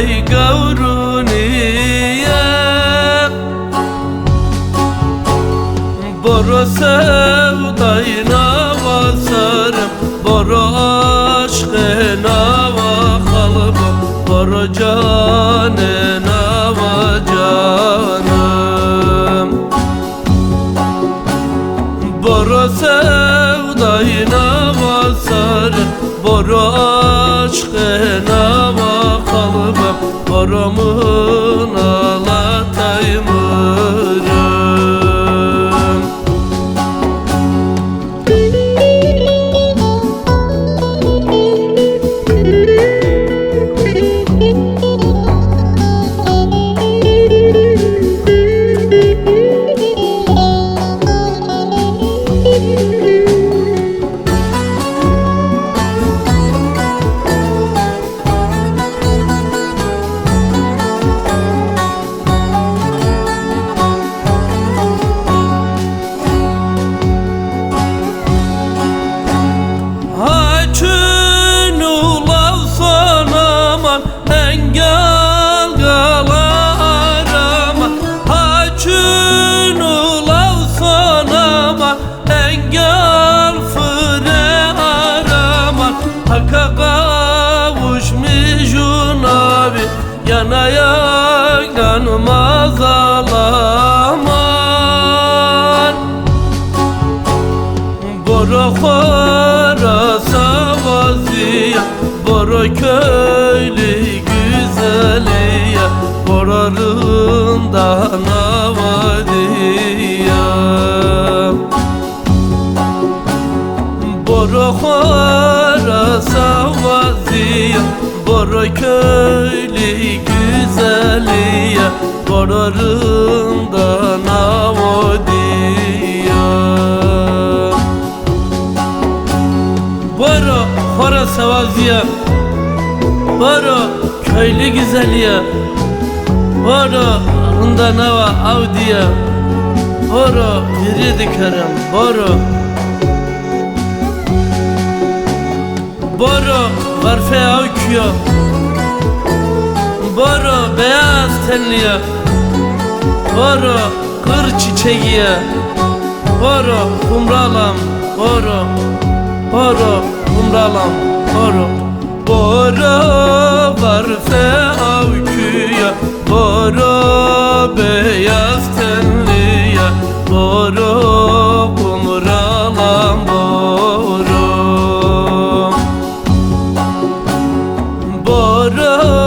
ey gavruniye Boro sevdayına vasarım Boro aşkına va kalıbım Boro canına va canım Boro sevdayına vasarım Boro aşkına va kalıbım Boromun alatayımırım Engel galarama Haçın ulavsan aman Engel fıre araman Hakka kavuşmuşun abi Yana yanmaz alaman Boro khora savaziya Boro köylü güzeliye Borarından avadiye Boro khora savaziye Boro köylü güzeliye Borarından avadiye Boro khora savaziye Boro köylü güzeliye Boro rında nava avdiye Boro yeri dikerim Boro Boro varfe avkıyor Boro beyaz tenliye Boro kır çiçeğiye Boro kumralam Boro Boro kumralam Boro Boro varfe avküye Boro beyaz tenliye Boro kumralam Boro Boro